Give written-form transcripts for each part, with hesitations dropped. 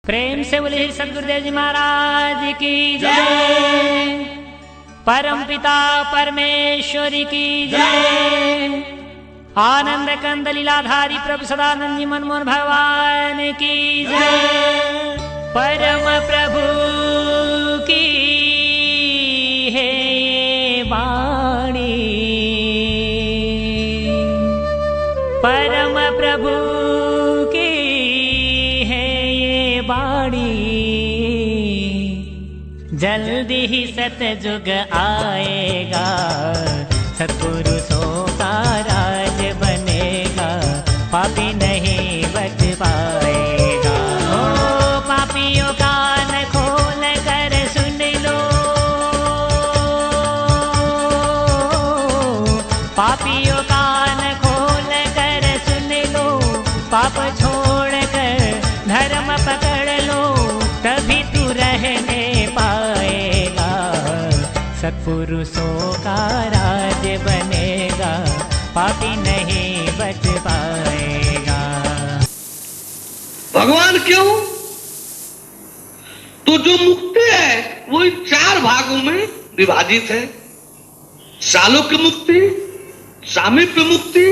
प्रेम से बोले सदगुरुदेव जी महाराज की जय। परम पिता परमेश्वरी की जय। आनंद कंद लीलाधारी प्रभु सदानंद जी मनमोहन भगवान की जय। परम प्रभु की है ये वाणी, परम प्रभु की है ये वाणी। जल्दी ही सतयुग आएगा, सत्पुरुषों का राज बनेगा, पापी नहीं बच पाएगा। ओ पापियों कान खोल कर सुन लो, पापियों कान खोल कर सुन लो, पाप छोड़ कर धर्म पकड़ लो, तभी तू रहने पाएगा, सत्पुरुषों का राज बनेगा, पापी नहीं बच पाएगा। भगवान क्यों? तो जो मुक्ति है वो इन चार भागों में विभाजित है। सालोक्य मुक्ति, सामीप्य मुक्ति,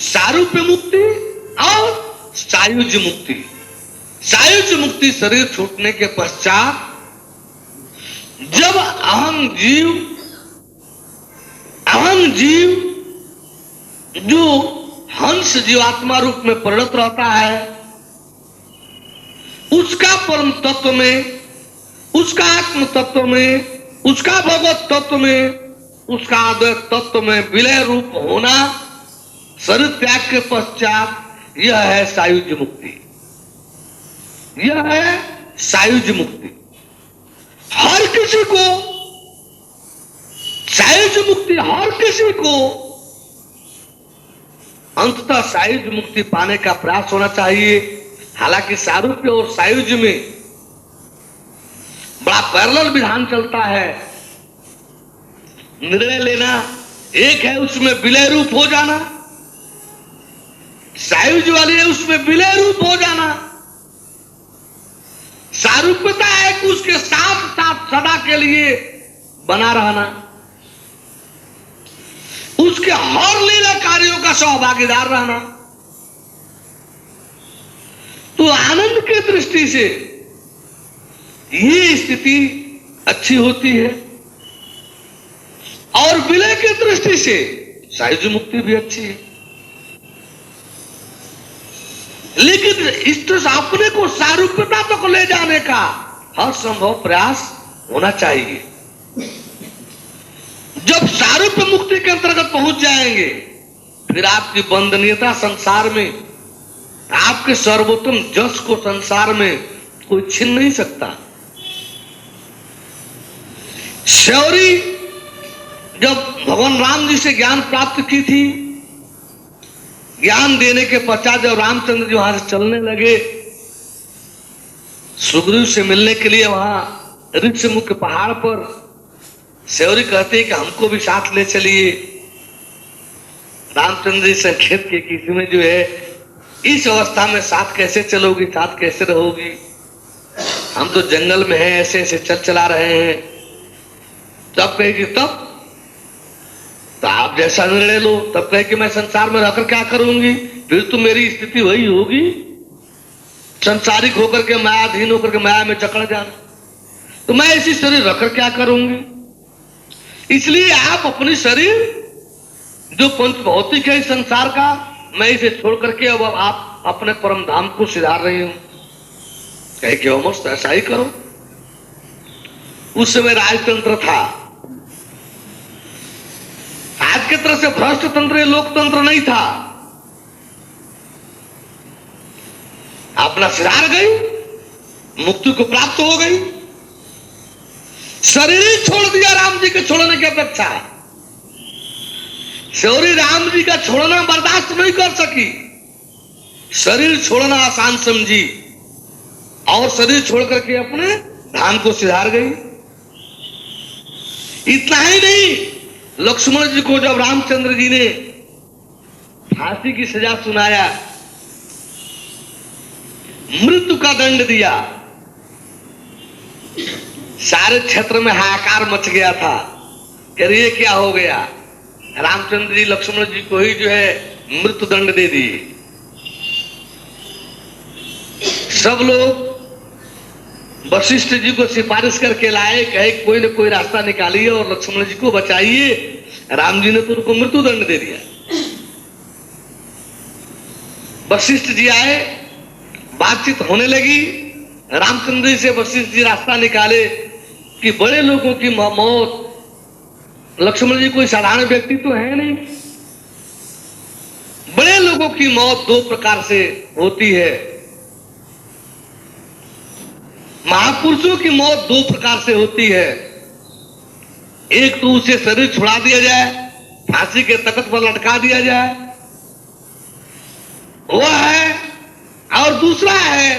सारूप्य मुक्ति और सायुज्य मुक्ति। सायुज्य मुक्ति शरीर छूटने के पश्चात जब अहम जीव जो हंस जीवात्मा रूप में परिणत रहता है, उसका परम तत्व में, उसका आत्म तत्व में, उसका भगवत तत्व में, उसका अद्वैत तत्व में विलय रूप होना शरीर त्याग के पश्चात, यह है सायुज्य मुक्ति। यह है सायुज्य मुक्ति। हर किसी को सायुज्य मुक्ति, हर किसी को अंततः सायुज्य मुक्ति पाने का प्रयास होना चाहिए। हालांकि सारूप्य और सायुज्य में बड़ा पैरेलल विधान चलता है। निर्णय लेना एक है, उसमें विलय रूप हो जाना, सायुज्य वाली है उसमें विलय रूप हो जाना। सारूप्यता है कि उसके साथ साथ सदा के लिए बना रहना, उसके हर लीला कार्यों का सहभागीदार रहना। तो आनंद की दृष्टि से ये स्थिति अच्छी होती है और विलय की दृष्टि से सायुज्य मुक्ति भी अच्छी है। लेकिन इस अपने को सारूप्यता तक ले जाने का हर संभव प्रयास होना चाहिए। जब सारूप्य मुक्ति के अंतर्गत पहुंच जाएंगे, फिर आपकी बंधनीयता संसार में, आपके सर्वोत्तम जस को संसार में कोई छीन नहीं सकता। शौरी जब भगवान राम जी से ज्ञान प्राप्त की थी, ज्ञान देने के पश्चात जब रामचंद्र जी वहां से चलने लगे, सुग्रीव से मिलने के लिए वहां ऋक्षमुख के पहाड़ पर, शौरी कहते हैं कि हमको भी साथ ले चलिए। रामचंद्र जी संकेत के कि इसमें जो है, इस अवस्था में साथ कैसे चलोगी, साथ कैसे रहोगी, हम तो जंगल में हैं, ऐसे ऐसे चला रहे हैं। तब कहेगी तब तो आप जैसा निर्णय लो। तब कहे कि मैं संसार में रहकर क्या करूंगी, फिर तो मेरी स्थिति वही होगी, संसारिक होकर के, मायाधीन होकर के माया में जकड़ जाना। तो मैं इसी शरीर रखकर क्या करूंगी। इसलिए आप अपनी शरीर जो पंच भौतिक है इस संसार का, मैं इसे छोड़ करके अब आप अपने परम धाम को सिधार रही हूं। कहे कि मस्त ऐसा ही करो। उस समय राजतंत्र था, आज की तरह से भ्रष्ट तंत्र, लोकतंत्र नहीं था। अपना सिधार गई, मुक्ति को प्राप्त हो गई। शरीर ही छोड़ दिया राम जी के छोड़ने की अपेक्षा। शौरी राम जी का छोड़ना बर्दाश्त नहीं कर सकी, शरीर छोड़ना आसान समझी और शरीर छोड़ करके अपने धाम को सिधार गई। इतना ही नहीं, लक्ष्मण जी को जब रामचंद्र जी ने फांसी की सजा सुनाया, मृत्यु का दंड दिया। सारे क्षेत्र में हाहाकार मच गया था कि ये क्या हो गया। रामचंद्र जी लक्ष्मण जी को ही जो है मृत्यु दंड दे दिए। सब लोग वशिष्ठ जी को सिफारिश करके लाए, कहे कोई न कोई रास्ता निकालिए और लक्ष्मण जी को बचाइए। राम जी ने तो उनको मृत्यु दंड दे दिया। वशिष्ठ जी आए, बातचीत होने लगी। रामचंद्र जी से वशिष्ठ जी रास्ता निकाले कि बड़े लोगों की मौत, लक्ष्मण जी कोई साधारण व्यक्ति तो है नहीं, बड़े लोगों की मौत दो प्रकार से होती है। महापुरुषों की मौत दो प्रकार से होती है। एक तो उसे शरीर छुड़ा दिया जाए, फांसी के तख्त पर लटका दिया जाए, वह है। और दूसरा है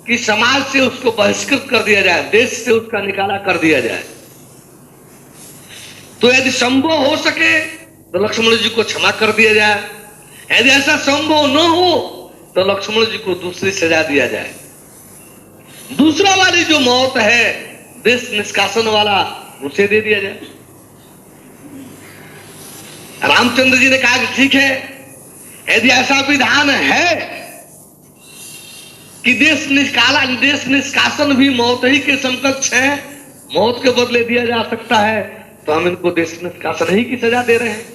कि समाज से उसको बहिष्कृत कर दिया जाए, देश से उसका निकाला कर दिया जाए। तो यदि संभव हो सके तो लक्ष्मण जी को क्षमा कर दिया जाए, यदि ऐसा संभव न हो तो लक्ष्मण जी को दूसरी सजा दिया जाए। दूसरा वाली जो मौत है देश निष्कासन वाला, उसे दे दिया जाए। रामचंद्र जी ने कहा कि ठीक है, यदि ऐसा विधान है कि देश निष्कासन भी मौत ही के समकक्ष है, मौत के बदले दिया जा सकता है, तो हम इनको देश निष्कासन ही की सजा दे रहे हैं।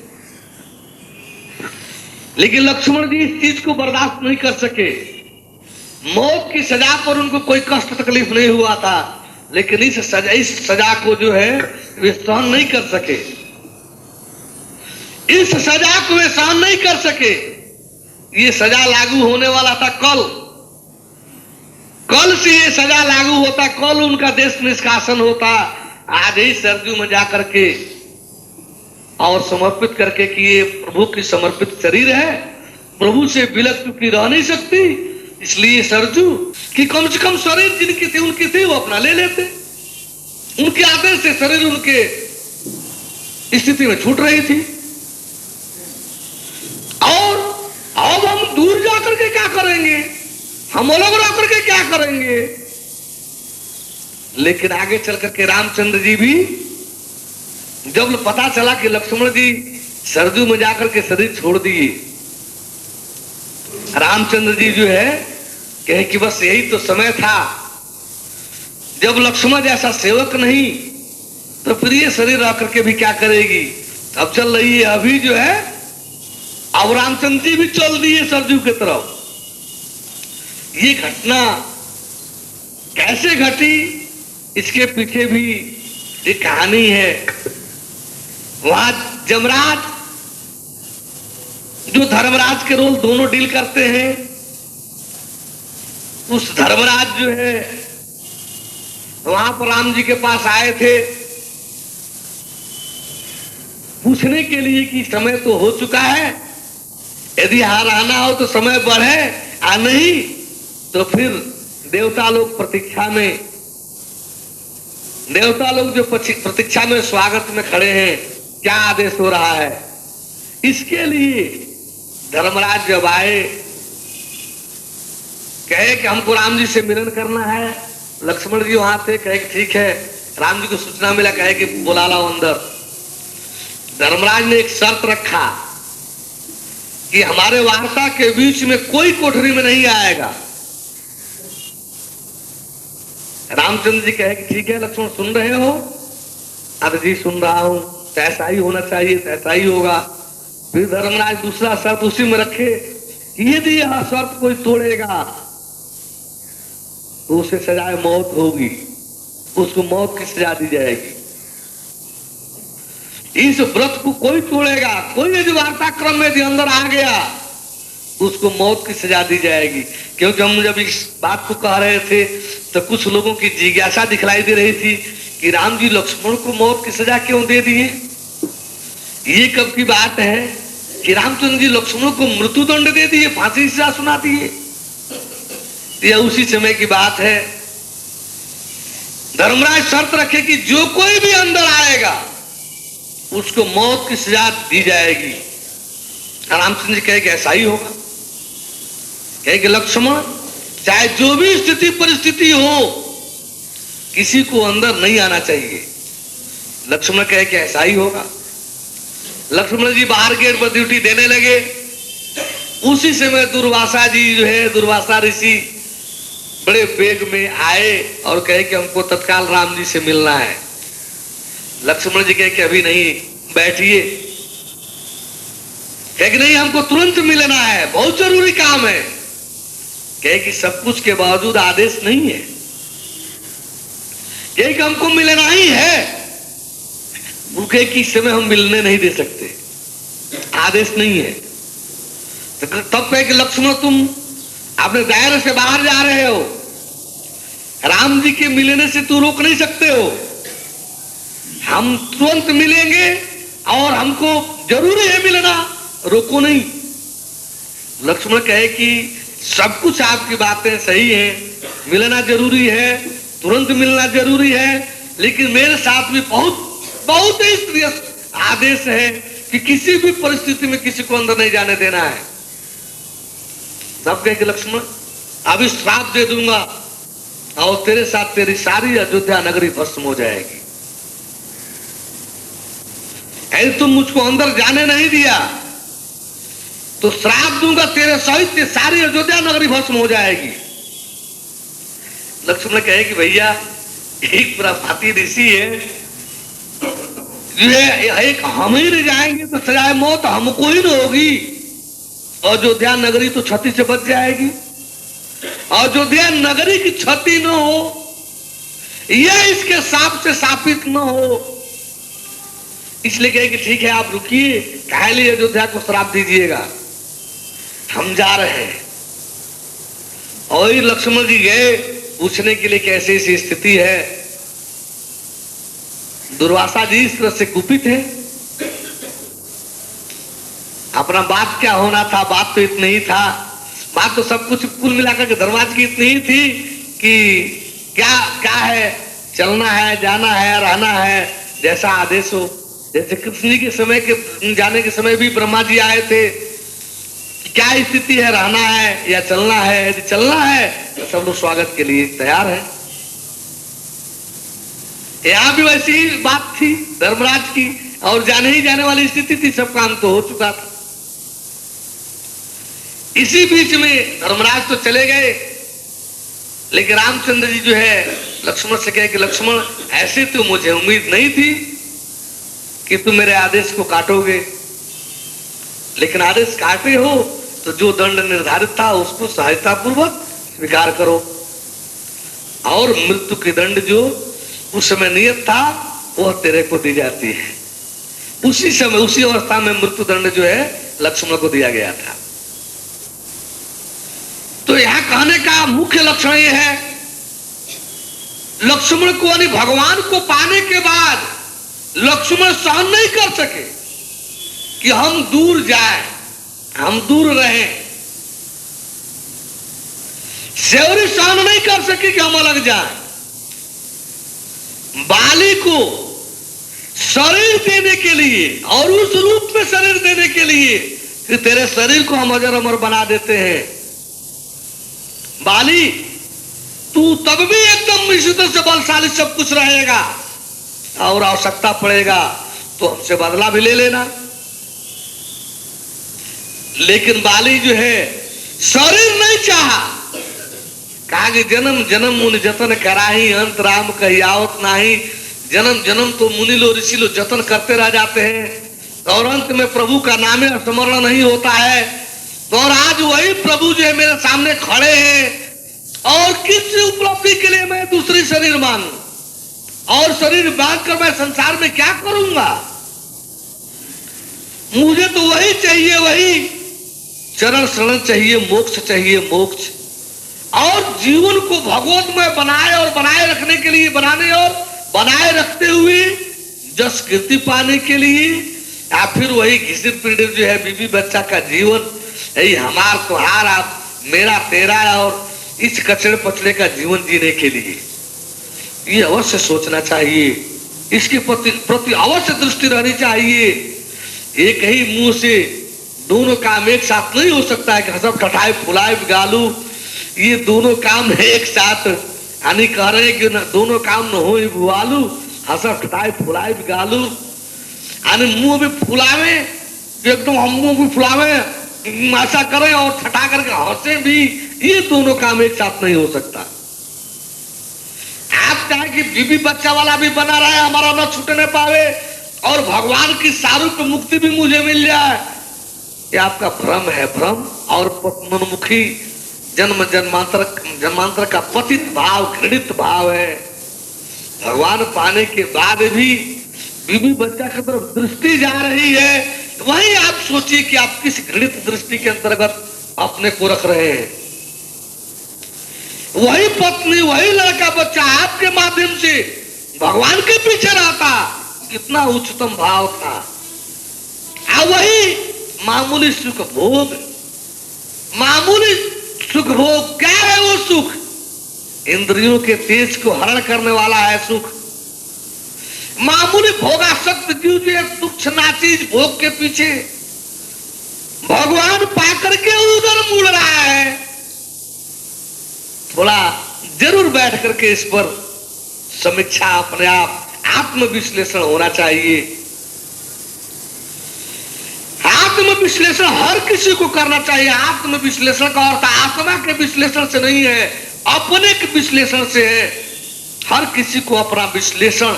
लेकिन लक्ष्मण जी इस चीज को बर्दाश्त नहीं कर सके। मौत की सजा पर उनको कोई कष्ट तकलीफ नहीं हुआ था, लेकिन इस सजा को जो है वे सहन नहीं कर सके। इस सजा को वे सहन नहीं कर सके। ये सजा लागू होने वाला था कल से ये सजा लागू होता, कल उनका देश निष्कासन होता। आज ही सरजू में जाकर के और समर्पित करके कि ये प्रभु की समर्पित शरीर है, प्रभु से बिलक चुकी रह नहीं सकती, इसलिए सरजू कि कम से कम शरीर जिनकी थी उनकी थी, वो अपना ले लेते। उनके आदेश से शरीर उनके स्थिति में छूट रही थी। और अब हम दूर जाकर के क्या करेंगे, हम अलग रह करके क्या करेंगे। लेकिन आगे चल करके रामचंद्र जी भी जब पता चला कि लक्ष्मण जी सरजू में जाकर के शरीर छोड़ दिए, रामचंद्र जी जो है कहे कि बस यही तो समय था जब लक्ष्मण जैसा सेवक नहीं तो प्रिय शरीर रह करके भी क्या करेगी। अब चल रही है अभी जो है, अब रामचंद्र जी भी चल दिए सरजू की तरफ। ये घटना कैसे घटी, इसके पीछे भी एक कहानी है। वहां जमराज जो धर्मराज के रोल दोनों डील करते हैं, उस धर्मराज जो है वहां पर राम जी के पास आए थे पूछने के लिए कि समय तो हो चुका है, यदि हार आना हो तो समय बढ़े, आ नहीं तो फिर देवता लोग प्रतीक्षा में, देवता लोग जो प्रतीक्षा में स्वागत में खड़े हैं, क्या आदेश हो रहा है। इसके लिए धर्मराज जब आए, कहे कि हमको राम जी से मिलन करना है। लक्ष्मण जी वहां थे, कहे कि ठीक है। राम जी को सूचना मिला, कहे कि बुला लाओ अंदर। धर्मराज ने एक शर्त रखा कि हमारे वार्ता के बीच में कोई कोठरी में नहीं आएगा। रामचंद्र जी कहे कि ठीक है लक्ष्मण, सुन रहे हो। अरे जी सुन रहा हूं, ऐसा ही होना चाहिए, ऐसा ही होगा। फिर धर्मराज दूसरा शर्त उसी में रखे, यदि यह शर्त कोई तोड़ेगा तो उसे सजाए मौत होगी, उसको मौत की सजा दी जाएगी। इस व्रत को कोई तोड़ेगा, कोई यदि वार्ता क्रम में यदि अंदर आ गया, उसको मौत की सजा दी जाएगी। क्योंकि हम जब इस बात को कह रहे थे तो कुछ लोगों की जिज्ञासा दिखलाई दे रही थी कि राम जी लक्ष्मण को मौत की सजा क्यों दे दिए। ये कब की बात है कि रामचंद्र जी लक्ष्मण को मृत्यु दंड दे दिए, फांसी की सजा सुना दिए। यह उसी समय की बात है। धर्मराज शर्त रखे कि जो कोई भी अंदर आएगा उसको मौत की सजा दी जाएगी। रामचंद्र जी कहे कि ऐसा ही होगा। कहे कि लक्ष्मण चाहे जो भी स्थिति परिस्थिति हो, किसी को अंदर नहीं आना चाहिए। लक्ष्मण कहे कि ऐसा ही होगा। लक्ष्मण जी बाहर गेट पर ड्यूटी देने लगे। उसी समय दुर्वासा जी जो है, दुर्वासा ऋषि बड़े वेग में आए और कहे कि हमको तत्काल राम जी से मिलना है। लक्ष्मण जी कहे कि अभी नहीं, बैठिए। कहे कि नहीं, हमको तुरंत मिलना है, बहुत जरूरी काम है। कहे कि सब कुछ के बावजूद आदेश नहीं है। कहे कि हमको मिलना ही है। वो कहे कि इस समय हम मिलने नहीं दे सकते, आदेश नहीं है। तो तब कहे कि लक्ष्मण तुम अपने दायरे से बाहर जा रहे हो, राम जी के मिलने से तू रोक नहीं सकते हो। हम तुरंत मिलेंगे और हमको जरूरी है मिलना, रोको नहीं। लक्ष्मण कहे कि सब कुछ आपकी बातें सही हैं, मिलना जरूरी है, तुरंत मिलना जरूरी है, लेकिन मेरे साथ भी बहुत बहुत ही सीरियस आदेश है कि किसी भी परिस्थिति में किसी को अंदर नहीं जाने देना है। तब कहे कि लक्ष्मण अभी श्राप दे दूंगा और तेरे साथ तेरी सारी अयोध्या नगरी भस्म हो जाएगी। ऐसे तुम मुझको अंदर जाने नहीं दिया तो श्राप दूंगा, तेरे सहित सारी अयोध्या नगरी भस्म हो जाएगी। लक्ष्मण कहे कि भैया एक प्रभाती ऋषि है, एक हम ही रह जाएंगे तो सजाए मौत हमको ही न होगी, अयोध्या नगरी तो क्षति से बच जाएगी। अयोध्या नगरी की क्षति न हो, यह इसके साप से शापित न हो, इसलिए कहे कि ठीक है आप रुकिए, काहे अयोध्या को श्राप दीजिएगा, हम जा रहे हैं। और लक्ष्मण जी गए पूछने के लिए कैसी ऐसी स्थिति है। दुर्वासा जी इस तरह से कुपित है। अपना बात क्या होना था, बात तो इतनी ही था, बात तो सब कुछ कुल मिलाकर के धर्मराज की इतनी ही थी कि क्या क्या है, चलना है, जाना है, रहना है, जैसा आदेश हो। जैसे कृष्ण जी के समय के जाने के समय भी ब्रह्मा जी आए थे, क्या स्थिति है, रहना है या चलना है। यदि चलना है तो सब लोग स्वागत के लिए तैयार है। यहां भी वैसी ही बात थी धर्मराज की, और जाने ही जाने वाली स्थिति थी, सब काम तो हो चुका था। इसी बीच में धर्मराज तो चले गए, लेकिन रामचंद्र जी जो है लक्ष्मण से कहे कि लक्ष्मण ऐसे तो मुझे उम्मीद नहीं थी कि तुम मेरे आदेश को काटोगे, लेकिन आदेश काटे हो तो जो दंड निर्धारित था उसको सहायता पूर्वक स्वीकार करो, और मृत्यु की दंड जो उस समय नियत था वह तेरे को दी जाती है। उसी समय उसी अवस्था में मृत्यु दंड जो है लक्ष्मण को दिया गया था। तो यहां कहने का मुख्य लक्षण यह है, लक्ष्मण को यानी भगवान को पाने के बाद लक्ष्मण सहन नहीं कर सके कि हम दूर जाएं, हम दूर रहें। सेवरी सहन नहीं कर सके कि हम अलग जाएं। बाली को शरीर देने के लिए और उस रूप में शरीर देने के लिए कि तेरे शरीर को हम अजर अमर बना देते हैं। बाली तू तब भी एकदम इसी तरह से बलशाली सब कुछ रहेगा, और आवश्यकता पड़ेगा तो हमसे बदला भी ले लेना। लेकिन बाली जो है शरीर नहीं चाहा, कहा कि जन्म जन्म मुनि जतन कराही, अंत राम कही आवत नाही। जन्म जन्म तो मुनि लो ऋषि लो जतन करते रह जाते हैं और अंत में प्रभु का नाम स्मरण नहीं होता है। और आज वही प्रभु जो है मेरे सामने खड़े हैं, और किस उपलब्धि के लिए मैं दूसरी शरीर मानूं, और शरीर बांध कर मैं संसार में क्या करूंगा। मुझे तो वही चाहिए, वही चरण शरण चाहिए, मोक्ष चाहिए, मोक्ष। और जीवन को भगवतमय बनाए और बनाए रखने के लिए, बनाने और बनाए रखते हुए जस कीर्ति पाने के लिए, या फिर वही घिसित पीड़ित जो है बीबी बच्चा का जीवन, यही हमार तुम्हारा मेरा तेरा और इस कचड़े पचड़े का जीवन जीने के लिए, ये अवश्य सोचना चाहिए। इसके प्रति अवश्य दृष्टि रहनी चाहिए। एक ही मुंह से दोनों काम एक साथ नहीं हो सकता है कि सब ठठाए फुलाए गालू ये दोनों काम एक साथ यानी कह रहे हैं कि दोनों काम न हो बुआलू, हंसा खटाए फुलाए भी गालू, यानी मुंह भी फुलावे एकदम, हम मुंह भी फुलावे ऐसा करें और ठटा करके हंसे भी, ये दोनों काम एक साथ नहीं हो सकता। आप चाहे कि बीबी बच्चा वाला भी बना रहे, हमारा न छूटने पावे और भगवान की सारूप मुक्ति भी मुझे मिल जाए, ये आपका भ्रम है, भ्रम और मनमुखी जन्म जन्मांतर का पतित भाव, घृणित भाव है। भगवान पाने के बाद भी बीबी बच्चा की तरफ दृष्टि जा रही है, वही आप सोचिए कि आप किस घृणित दृष्टि के अंतर्गत अपने को रख रहे हैं। वही पत्नी, वही लड़का बच्चा आपके माध्यम से भगवान के पीछे रहता, कितना उच्चतम भाव था। वही मामूली सुख भोग, मामूली सुख भोग क्या है वो सुख? इंद्रियों के तेज को हरण करने वाला है सुख। मामूली भोगासक्त जीव जो तुच्छ नाचीज भोग के पीछे भगवान पाकर के उधर मुड़ रहा है। थोड़ा जरूर बैठ करके इस पर समीक्षा, अपने आप आत्मविश्लेषण होना चाहिए। आत्मविश्लेषण हर किसी को करना चाहिए। आत्मविश्लेषण का अर्थ आत्मा के विश्लेषण से नहीं है, अपने के विश्लेषण से है। हर किसी को अपना विश्लेषण,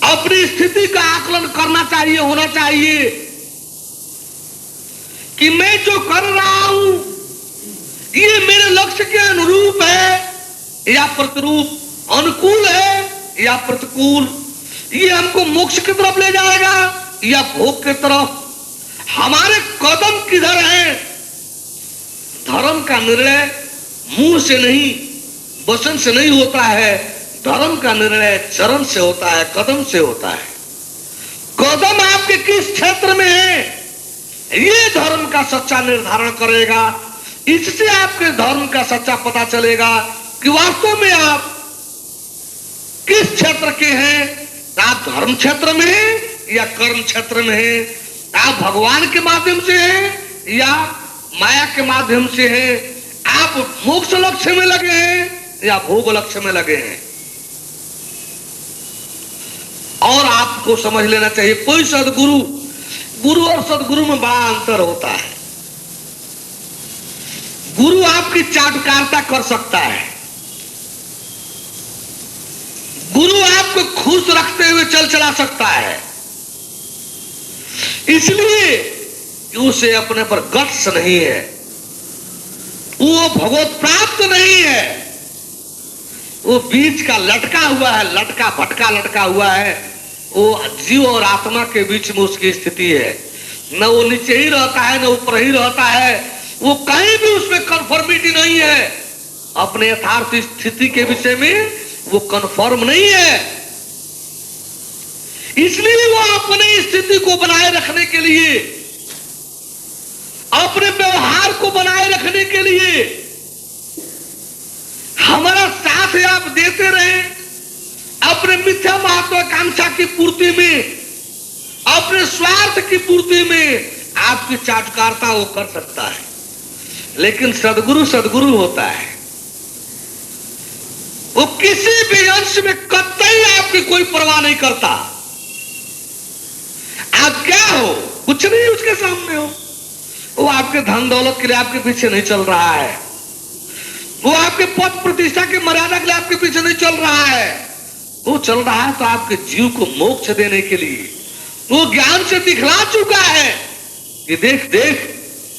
अपनी स्थिति का आकलन करना चाहिए, होना चाहिए कि मैं जो कर रहा हूं ये मेरे लक्ष्य के अनुरूप है या प्रतिरूप, अनुकूल है या प्रतिकूल, ये हमको मोक्ष की तरफ ले जाएगा या भोग की तरफ। हमारे कदम किधर है? धर्म का निर्णय मुंह से नहीं, वचन से नहीं होता है। धर्म का निर्णय चरण से होता है, कदम से होता है। कदम आपके किस क्षेत्र में है, ये धर्म का सच्चा निर्धारण करेगा। इससे आपके धर्म का सच्चा पता चलेगा कि वास्तव में आप किस क्षेत्र के हैं। आप धर्म क्षेत्र में हैं या कर्म क्षेत्र में हैं? आप भगवान के माध्यम से हैं या माया के माध्यम से हैं? आप मोक्ष लक्ष्य में लगे हैं या भोग लक्ष्य में लगे हैं? और आपको समझ लेना चाहिए, कोई सदगुरु, गुरु और सदगुरु में बड़ा अंतर होता है। गुरु आपकी चाटुकारिता कर सकता है, गुरु आपको खुश रखते हुए चल चला सकता है, इसलिए कि उसे अपने पर गट्स नहीं है, वो भगवत प्राप्त नहीं है, वो बीच का लटका हुआ है, लटका भटका लटका हुआ है। वो जीव और आत्मा के बीच में उसकी स्थिति है, न वो नीचे ही रहता है न ऊपर ही रहता है, वो कहीं भी उसमें कंफर्मिटी नहीं है। अपने यथार्थ स्थिति के विषय में वो कंफर्म नहीं है, इसलिए वो अपनी स्थिति को बनाए रखने के लिए, अपने व्यवहार को बनाए रखने के लिए हमारा साथ आप देते रहे। अपने मिथ्या महत्वाकांक्षा की पूर्ति में, अपने स्वार्थ की पूर्ति में आपकी चाटुकारिता वो कर सकता है, लेकिन सदगुरु सदगुरु होता है। वो किसी भी अंश में कतई आपकी कोई परवाह नहीं करता। आप क्या हो? कुछ नहीं उसके सामने हो। वो आपके धन दौलत के लिए आपके पीछे नहीं चल रहा है, वो आपके पद प्रतिष्ठा की मर्यादा के लिए आपके पीछे नहीं चल रहा है। वो चल रहा है तो आपके जीव को मोक्ष देने के लिए। वो ज्ञान से दिखला चुका है कि देख देख,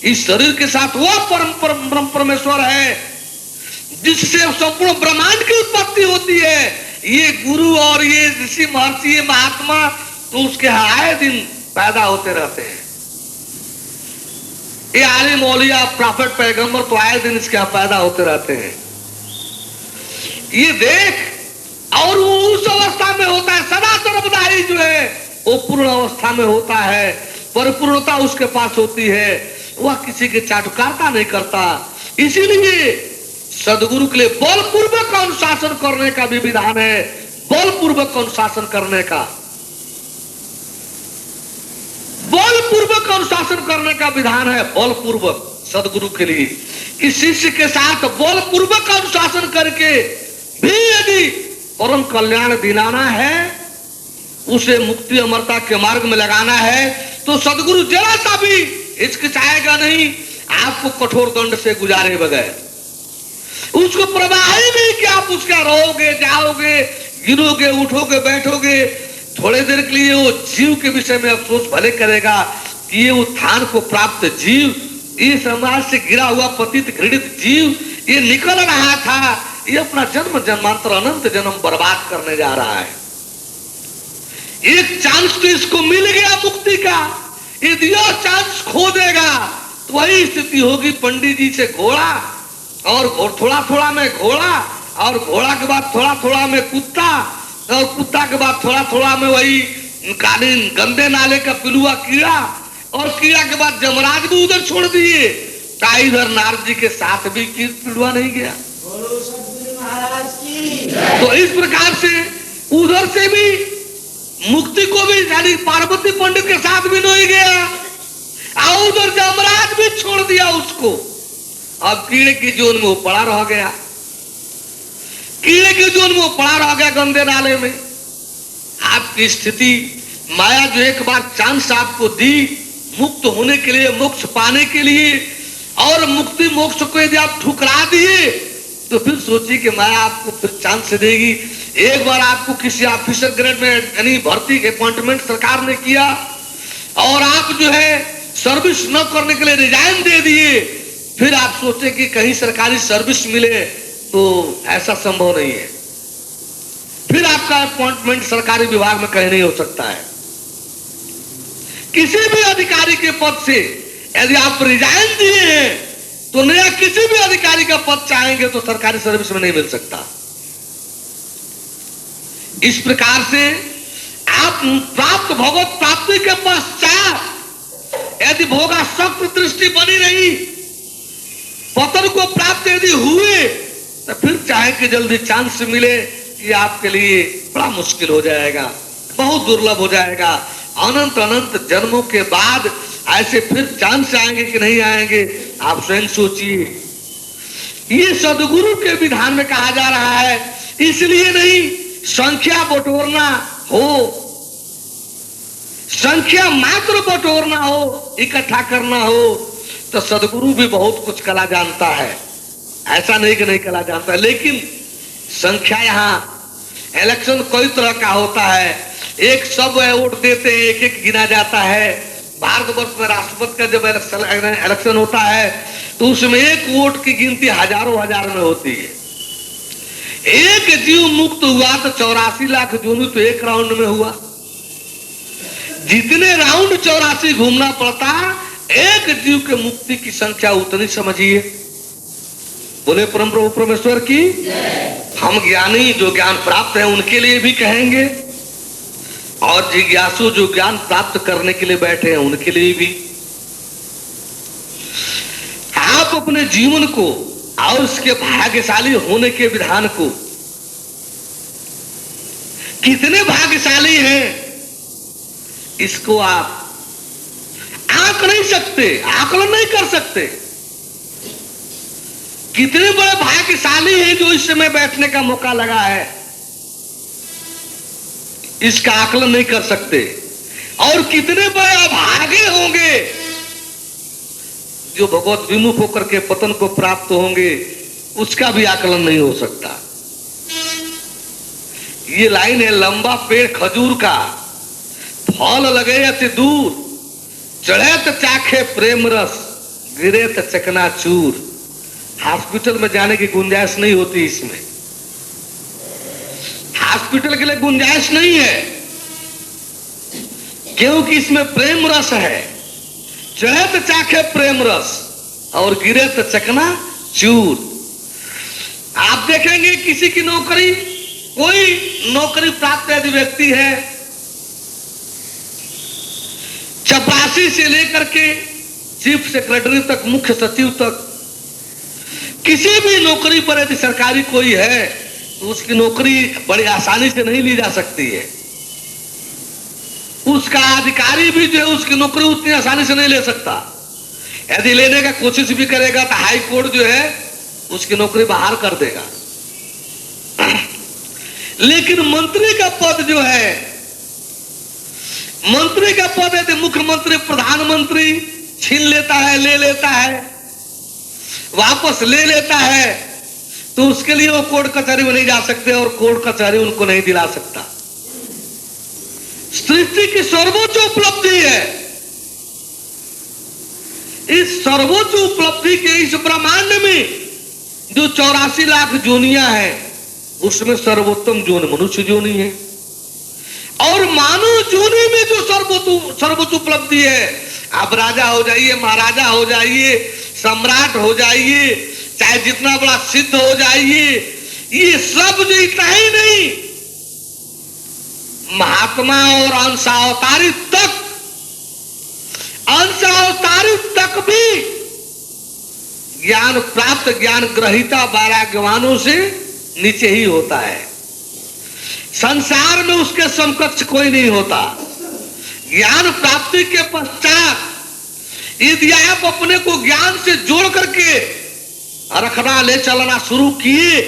इस शरीर के साथ वो परम परमेश्वर है जिससे संपूर्ण ब्रह्मांड की उत्पत्ति होती है। ये गुरु और ये ऋषि महर्षि, ये महात्मा तो उसके आए दिन पैदा होते रहते हैं। ये आलिम मौलिया प्रॉफिट पैगंबर तो आए दिन इसके पैदा होते रहते हैं। ये देख, और वो उस अवस्था में होता है, सदा सर्वदा ही जो है वो पूर्ण अवस्था में होता है, परिपूर्णता उसके पास होती है। वह किसी की चाटुकारिता नहीं करता। इसीलिए सदगुरु के लिए बलपूर्वक अनुशासन करने का भी विधान है, बलपूर्वक अनुशासन करने का, बलपूर्वक अनुशासन करने का विधान है, बलपूर्वक। सदगुरु के लिए कि शिष्य के साथ बलपूर्वक अनुशासन करके भी यदि परम कल्याण दिलाना है, उसे मुक्ति अमरता के मार्ग में लगाना है, तो सदगुरु जरा सा भी हिचकिचाएगा नहीं आपको कठोर दंड से गुजारे बगैर। उसको परवाह ही नहीं कि आप उसका रहोगे, जाओगे, गिरोगे, उठोगे, बैठोगे। थोड़े देर के लिए वो जीव के विषय में अफसोस भले करेगा कि ये उत्थान को प्राप्त जीव, ये समाज से गिरा हुआ पतित घृणित जीव, ये निकल रहा था, ये अपना जन्म जन्मांतर अनंत जन्म बर्बाद करने जा रहा है। एक चांस तो इसको मिल गया मुक्ति का, यदि यह चांस खो देगा तो वही स्थिति होगी पंडित जी से घोड़ा, और थोड़ा थोड़ा में घोड़ा, और घोड़ा के बाद थोड़ा थोड़ा में कुत्ता, और कुत्ता के बाद थोड़ा थोड़ा में वही कालीन गंदे नाले का पिलुआ कीड़ा, और कीड़ा के बाद जमराज भी उधर छोड़ दिए, का इधर नारद जी के साथ भी पिलुआ नहीं गया। तो इस प्रकार से उधर से भी मुक्ति को भी यानी पार्वती पंडित के साथ भी नहीं गया, और उधर जमराज भी छोड़ दिया उसको। अब कीड़े की जोन में वो पड़ा रह गया, कीड़े की जोन में वो पड़ा रह गया गंदे नाले में। आपकी स्थिति माया जो एक बार चांस आपको दी मुक्त होने के लिए, मोक्ष पाने के लिए, और मुक्ति मोक्ष को यदि आप ठुकरा दिए तो फिर सोचिए कि माया आपको फिर चांस देगी। एक बार आपको किसी ऑफिसर ग्रेड में यानी भर्ती अपॉइंटमेंट सरकार ने किया, और आप जो है सर्विस न करने के लिए रिजाइन दे दिए, फिर आप सोचे कि कहीं सरकारी सर्विस मिले, तो ऐसा संभव नहीं है। फिर आपका अपॉइंटमेंट सरकारी विभाग में कहीं नहीं हो सकता है। किसी भी अधिकारी के पद से यदि आप रिजाइन दिए हैं तो नया किसी भी अधिकारी का पद चाहेंगे तो सरकारी सर्विस में नहीं मिल सकता। इस प्रकार से आप प्राप्त भगवत प्राप्ति के पश्चात यदि भोगासक्त दृष्टि बनी रही, पतन को प्राप्त यदि हुए, तो फिर चाहे कि जल्दी चांस मिले कि आपके लिए बड़ा मुश्किल हो जाएगा, बहुत दुर्लभ हो जाएगा। अनंत अनंत जन्मों के बाद ऐसे फिर चांस आएंगे कि नहीं आएंगे, आप स्वयं सोचिए। ये सदगुरु के विधान में कहा जा रहा है, इसलिए नहीं संख्या बटोरना हो, संख्या मात्र बटोरना हो, इकट्ठा करना हो, तो सदगुरु भी बहुत कुछ कला जानता है, ऐसा नहीं कि नहीं कला जानता है। लेकिन संख्या, यहाँ इलेक्शन कई तरह का होता है, एक सब वोट देते हैं, एक एक गिना जाता है। भारतवर्ष में राष्ट्रपति का जब इलेक्शन होता है तो उसमें एक वोट की गिनती हजारों हजार में होती है। एक जीव मुक्त हुआ तो 84 लाख जोनी तो एक राउंड में हुआ। जितने राउंड 84 घूमना पड़ता, एक जीव के मुक्ति की संख्या उतनी समझिए। बोले परम प्रभु परमेश्वर की। हम ज्ञानी जो ज्ञान प्राप्त है उनके लिए भी कहेंगे, और जिज्ञासु जो ज्ञान प्राप्त करने के लिए बैठे हैं उनके लिए भी। आप अपने जीवन को और उसके भाग्यशाली होने के विधान को कितने भाग्यशाली हैं, इसको आप आंक नहीं सकते, आकलन नहीं कर सकते। कितने बड़े भाग्यशाली हैं जो इस समय बैठने का मौका लगा है, इसका आकलन नहीं कर सकते। और कितने बड़े अभागे होंगे जो भगवत विमुख होकर के पतन को प्राप्त होंगे, उसका भी आकलन नहीं हो सकता। ये लाइन है, लंबा पेड़ खजूर का, फल लगे अति दूर, चढ़े तो चाखे प्रेम रस, गिरे तो चकनाचूर। हॉस्पिटल में जाने की गुंजाइश नहीं होती, इसमें हॉस्पिटल के लिए गुंजाइश नहीं है, क्योंकि इसमें प्रेम रस है। चढ़े तो चाखे प्रेम रस और गिरे तो चकना चूर। आप देखेंगे किसी की नौकरी, कोई नौकरी प्राप्त यदि व्यक्ति है, चपरासी से लेकर के चीफ सेक्रेटरी तक, मुख्य सचिव तक, किसी भी नौकरी पर यदि सरकारी कोई है तो उसकी नौकरी बड़ी आसानी से नहीं ली जा सकती है। उसका अधिकारी भी जो है उसकी नौकरी उतनी आसानी से नहीं ले सकता। यदि लेने का कोशिश भी करेगा तो हाई कोर्ट जो है उसकी नौकरी बाहर कर देगा। लेकिन मंत्री का पद जो है, मंत्री का पद यदि मुख्यमंत्री प्रधानमंत्री छीन लेता है, ले लेता है, वापस ले लेता है, तो उसके लिए वो कोर्ट कचहरी में नहीं जा सकते और कोर्ट कचहरी उनको नहीं दिला सकता। सृष्टि की सर्वोच्च उपलब्धि है। इस सर्वोच्च उपलब्धि के इस ब्रह्मांड में जो 84 लाख जोनियां हैं, उसमें सर्वोत्तम जोन मनुष्य जोनी है। और मानव जोनी में जो सर्वोच्च उपलब्धि है, आप राजा हो जाइए, महाराजा हो जाइए, सम्राट हो जाइए, चाहे जितना बड़ा सिद्ध हो जाइए, ये सब जो इतना ही नहीं, महात्मा और अंशावतारित तक भी ज्ञान प्राप्त, ज्ञान ग्रहीता वैराग्यवानों से नीचे ही होता है। संसार में उसके समकक्ष कोई नहीं होता। ज्ञान प्राप्ति के पश्चात यदि आप अपने को ज्ञान से जोड़ करके रखना, ले चलना शुरू किए,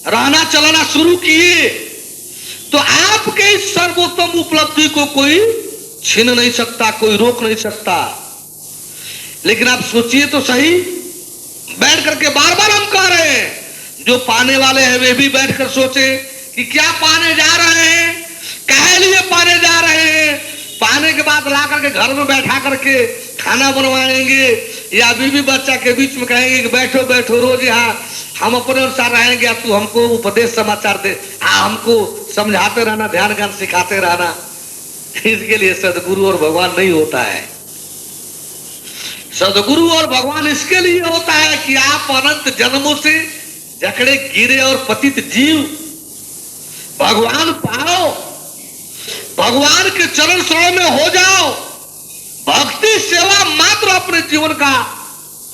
रहना चलना शुरू किए, तो आपके इस सर्वोत्तम उपलब्धि को कोई छीन नहीं सकता, कोई रोक नहीं सकता। लेकिन आप सोचिए तो सही, बैठ करके बार बार हम कह रहे हैं, जो पाने वाले हैं वे भी बैठकर सोचे कि क्या पाने जा रहे हैं, कहे लिए पाने जा रहे हैं। पाने के बाद ला करके घर में बैठा करके खाना बनवाएंगे, या बीवी बच्चा के बीच में कहेंगे कि बैठो बैठो, रोज यहाँ हम अपने अनुसार रहेंगे, तू हमको उपदेश समाचार दे, हमको समझाते रहना, ध्यान ज्ञान सिखाते रहना। इसके लिए सदगुरु और भगवान नहीं होता है। सदगुरु और भगवान इसके लिए होता है कि आप अनंत जन्मों से जकड़े गिरे और पतित जीव भगवान पाओ, भगवान के चरण शरण में हो जाओ, भक्ति सेवा मात्र अपने जीवन का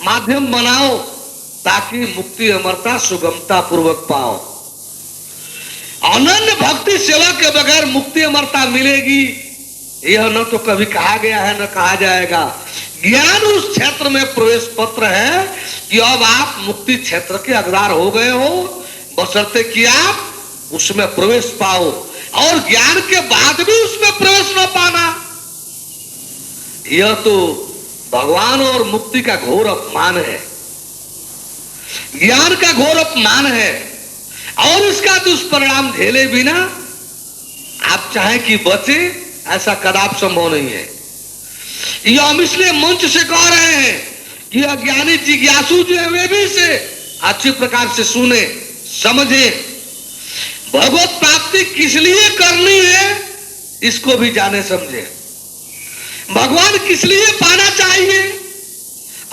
माध्यम बनाओ, ताकि मुक्ति अमरता सुगमता पूर्वक पाओ। अनन्य भक्ति सेवा के बगैर मुक्ति अमरता मिलेगी, यह न तो कभी कहा गया है न कहा जाएगा। ज्ञान उस क्षेत्र में प्रवेश पत्र है कि अब आप मुक्ति क्षेत्र के हकदार हो गए हो, बशर्ते कि आप उसमें प्रवेश पाओ, और ज्ञान के बाद भी उसमें प्रवेश न पाना, यह तो भगवान और मुक्ति का घोर अपमान है, ज्ञान का घोर अपमान है। और इसका दुष्परिणाम झेले बिना आप चाहें कि बचे, ऐसा कदापि संभव नहीं है। यह हम इसलिए मंच से कह रहे हैं कि अज्ञानी जिज्ञासु जो है वे भी इसे अच्छी प्रकार से सुने, समझे। भगवत प्राप्ति किस लिए करनी है, इसको भी जाने समझे। भगवान किस लिए पाना चाहिए,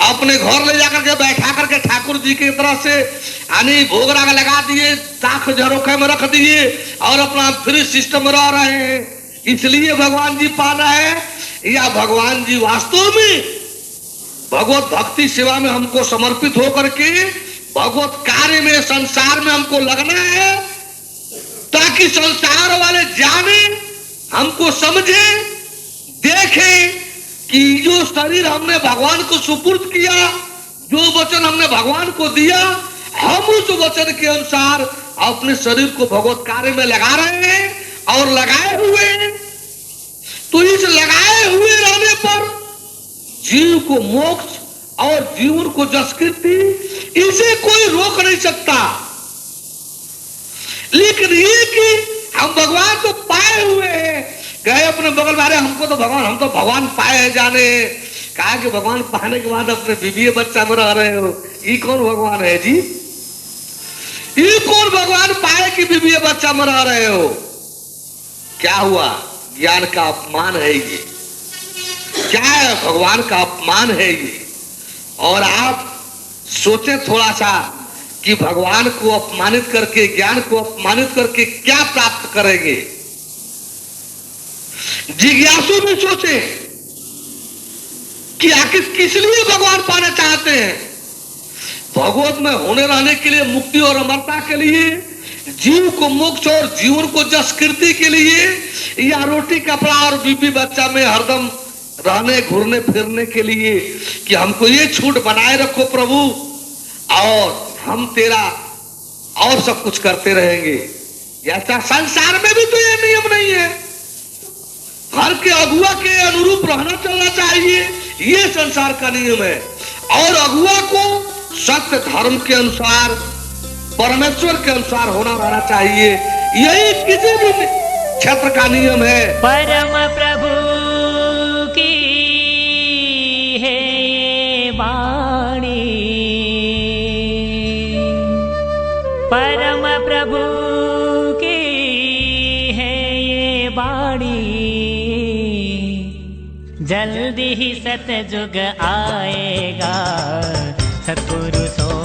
अपने घर ले जाकर के बैठा करके ठाकुर जी की तरह से यानी भोग राग लगा दिए, ताख झरोखे में रख दिए और अपना फ्री सिस्टम में रह रहे हैं, इसलिए भगवान जी पाना है? या भगवान जी वास्तव में भगवत भक्ति सेवा में हमको समर्पित होकर के भगवत कार्य में, संसार में हमको लगना है, ताकि संसार वाले जाने, हमको समझे, देखें कि जो शरीर हमने भगवान को सुपुर्द किया, जो वचन हमने भगवान को दिया, हम उस वचन के अनुसार अपने शरीर को भगवत कार्य में लगा रहे हैं और लगाए हुए हैं। तो इस लगाए हुए रहने पर जीव को मोक्ष और जीवन को जसकृति, इसे कोई रोक नहीं सकता। लेकिन ये कि हम भगवान को पाए हुए हैं, गए अपने बगल वाले, हमको तो भगवान, हम तो भगवान पाए हैं जाने, कहा कि भगवान पाने के बाद अपने बीवी बच्चा में रह रहे हो, ये कौन भगवान है जी? ये कौन भगवान पाए कि बीवी बच्चा में रह रहे हो? क्या हुआ? ज्ञान का अपमान है ये। क्या है? भगवान का अपमान है ये। और आप सोचे थोड़ा सा कि भगवान को अपमानित करके, ज्ञान को अपमानित करके क्या प्राप्त करेंगे? जिज्ञासु भी सोचे कि आखिर किस लिए भगवान पाना चाहते हैं। भगवत में होने रहने के लिए, मुक्ति और अमरता के लिए, जीव को मोक्ष और जीवन को जसकृति के लिए, या रोटी कपड़ा और बीबी बच्चा में हरदम रहने घूरने फिरने के लिए कि हमको ये छूट बनाए रखो प्रभु, और हम तेरा और सब कुछ करते रहेंगे। ऐसा संसार में भी तो ये नियम नहीं है। हर के अगुआ के अनुरूप रहना चलना चाहिए, ये संसार का नियम है। और अगुआ को सत्य धर्म के अनुसार, परमेश्वर के अनुसार होना रहना चाहिए। यही किसी भी क्षेत्र का नियम है। परम प्रभु की है ये वाणी, परम प्रभु की है ये वाणी। जल्दी ही सतयुग आएगा, सत्पुरुषों